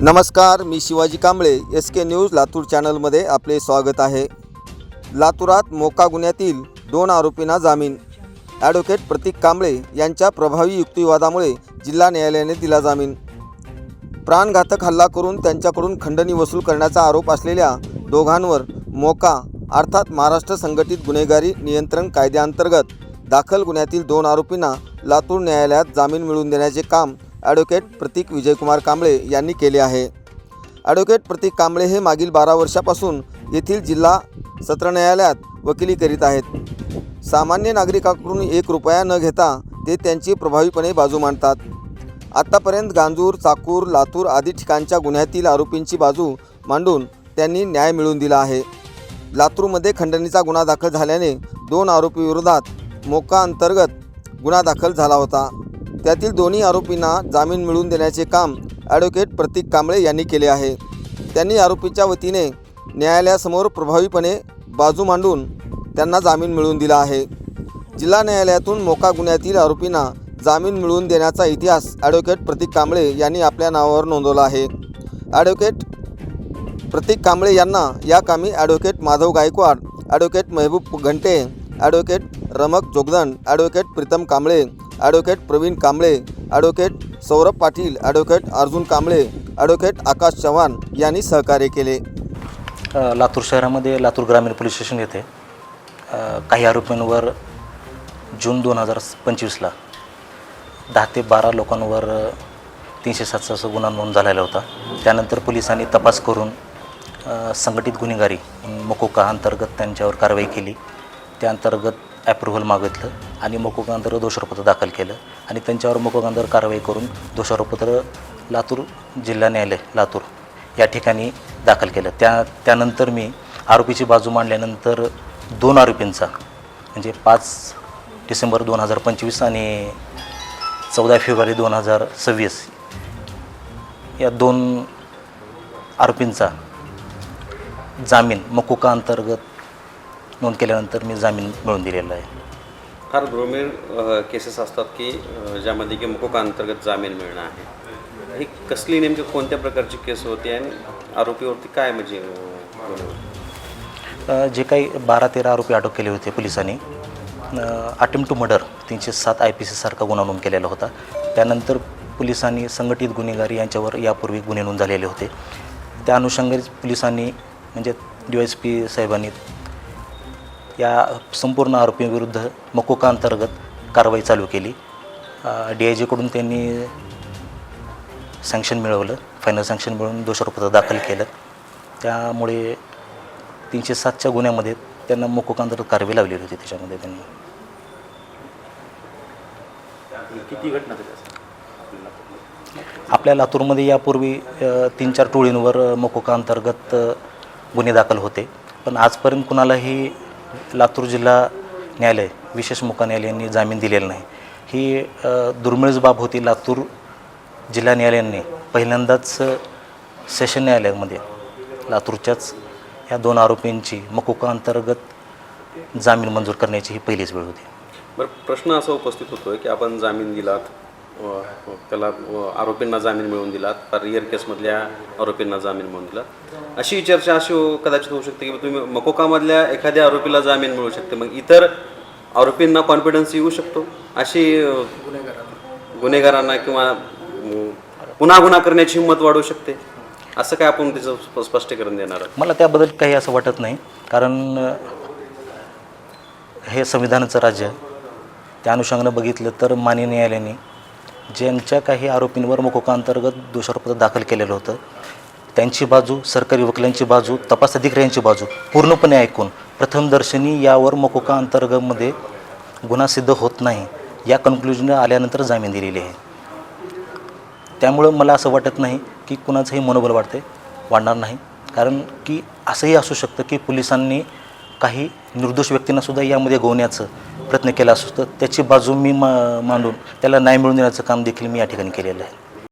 नमस्कार, मी Shivaji Kamble. SK news Latur चॅनलमध्ये आपले स्वागत आहे. लातूरात मोका गुन्ह्यातील 2 आरोपींना जामीन. ॲडव्होकेट प्रतीक कांबळे यांच्या प्रभावी युक्तिवादामुळे जिल्हा न्यायालयाने दिला जामीन. प्राणघातक हल्ला करून त्यांच्याकडून खंडणी वसूल करण्याचा आरोप असलेल्या दोघांवर मोका अर्थात महाराष्ट्र संघटित गुन्हेगारी नियंत्रण कायद्याअंतर्गत दाखल गुन्ह्यातील 2 आरोपींना लातूर न्यायालयात जामीन मिळवून देण्याचे काम ॲडव्होकेट प्रतीक विजयकुमार कांबळे यांनी केले आहे. ॲडव्होकेट प्रतीक कांबळे हे मागील 12 वर्षापासून येथील जिल्हा सत्र न्यायालयात वकिली करीत आहेत. सामान्य नागरिकांकडून 1 रुपया न घेता ते त्यांची प्रभावीपणे बाजू मांडतात. आत्तापर्यंत गांजूर, चाकूर, लातूर आदी ठिकाणच्या गुन्ह्यातील आरोपींची बाजू मांडून त्यांनी न्याय मिळवून दिला आहे. लातूरमध्ये खंडणीचा गुन्हा दाखल झाल्याने 2 आरोपीविरोधात मोका अंतर्गत गुन्हा दाखल झाला होता. त्यातील दोन्ही आरोपींना जामीन मिळवून देण्याचे काम ॲडव्होकेट प्रतीक कांबळे यांनी केले आहे. त्यांनी आरोपीच्या वतीने न्यायालयासमोर प्रभावीपणे बाजू मांडून त्यांना जामीन मिळवून दिला आहे. जिल्हा न्यायालयातून मोका गुन्ह्यातील आरोपींना जामीन मिळवून देण्याचा इतिहास ॲडव्होकेट प्रतीक कांबळे यांनी आपल्या नावावर नोंदवला आहे. ॲडव्होकेट प्रतीक कांबळे यांना या कामी advocate Madhav Gaikwad, advocate Mehboob Ghante, advocate Ramak Jogdand, advocate Pritam Kamble, advocate Praveen Kamble, advocate Saurabh Patil, advocate Arjun Kamble, advocate Akash Chavan यांनी सहकार्य केले. लातूर शहरामध्ये लातूर ग्रामीण पोलीस स्टेशन येथे काही आरोपींवर जून 2025ला 10 ते 12 लोकांवर 307 असा गुन्हा नोंद झालेला होता. त्यानंतर पोलिसांनी तपास करून संघटित गुन्हेगारी मकोका अंतर्गत त्यांच्यावर कारवाई केली. त्या अंतर्गत ॲप्रुव्हल मागितलं आणि मकोका अंतर्गत दोषारोपपत्र दाखल केलं आणि त्यांच्यावर मकोका अंतर्गत कारवाई करून दोषारोपपत्र लातूर जिल्हा न्यायालय लातूर या ठिकाणी दाखल केलं. त्यानंतर मी आरोपीची बाजू मांडल्यानंतर 2 आरोपींचा म्हणजे 5 डिसेंबर 2025 आणि 14 फेब्रुवारी 2026 या 2 आरोपींचा जामीन मकोका अंतर्गत नोंद केल्यानंतर मी जामीन मिळवून दिलेला आहे. फार दुर्मिळ केसेस असतात की ज्यामध्ये की मकोका अंतर्गत जामीन मिळणं आहे. ही कसली नेमकी कोणत्या प्रकारची केस होती आणि आरोपीवरती काय म्हणजे जे काही 12-13 आरोपी अटक केले होते पोलिसांनी. अटेम्प्ट टू मर्डर 307 IPC सारखा गुन्हा नोंद केलेला होता. त्यानंतर पोलिसांनी संघटित गुन्हेगारी यांच्यावर यापूर्वी गुन्हे नोंद झालेले होते. त्या अनुषंगाने पोलिसांनी म्हणजे DYSP साहेबांनी या संपूर्ण आरोपींविरुद्ध मकोका अंतर्गत कारवाई चालू केली. DIGकडून त्यांनी सँक्शन मिळवलं, फायनल सँक्शन मिळवून दोषारोपपत्र दाखल केलं. त्यामुळे 307च्या गुन्ह्यामध्ये त्यांना मकोका अंतर्गत कारवाई लावलेली होती. त्याच्यामध्ये त्यांनी किती घटना आपल्या लातूरमध्ये यापूर्वी 3-4 टोळींवर मकोका अंतर्गत गुन्हे दाखल होते. पण आजपर्यंत कुणालाही लातूर जिल्हा न्यायालय विशेष मोका न्यायालयाने जामीन दिलेला नाही. ही दुर्मिळच बाब होती. लातूर जिल्हा न्यायालयाने पहिल्यांदाच सेशन न्यायालयामध्ये लातूरच्याच ह्या 2 आरोपींची मकोका अंतर्गत जामीन मंजूर करण्याची ही पहिलीच वेळ होती. बरं, प्रश्न असा उपस्थित होतो की आपण जामीन दिलात, त्याला आरोपींना जामीन मिळवून दिलात, फार रिअर केसमधल्या आरोपींना जामीन मिळवून दिलात. अशी चर्चा कदाचित होऊ शकते की तुम्ही मकोकामधल्या एखाद्या आरोपीला जामीन मिळू शकते, मग इतर आरोपींना कॉन्फिडन्स येऊ शकतो अशी गुन्हेगारांना किंवा पुन्हा गुन्हा करण्याची हिंमत वाढू शकते. असं काय आपण त्याचं स्पष्टीकरण देणार? मला त्याबद्दल काही असं वाटत नाही, कारण हे संविधानाचं राज्य आहे. त्या अनुषंगानं बघितलं तर माननीय न्यायालयाने ज्यांच्या काही आरोपींवर मकोका अंतर्गत दोषारोपपत्र दाखल केलेलं होतं त्यांची बाजू, सरकारी वकिलांची बाजू, तपास अधिकाऱ्यांची बाजू पूर्णपणे ऐकून प्रथमदर्शनी यावर मकोका अंतर्गतमध्ये गुन्हा सिद्ध होत नाही या कन्क्लुजन आल्यानंतर जामीन दिलेली आहे. त्यामुळं मला असं वाटत नाही की कुणाचंही मनोबल वाढणार नाही, कारण की असंही असू शकतं की पोलिसांनी काही निर्दोष व्यक्तींनासुद्धा यामध्ये गोवण्याचं प्रयत्न केला असतो. त्याची बाजू मी मांडून त्याला न्याय मिळवून देण्याचं काम देखील मी या ठिकाणी केलेलं आहे.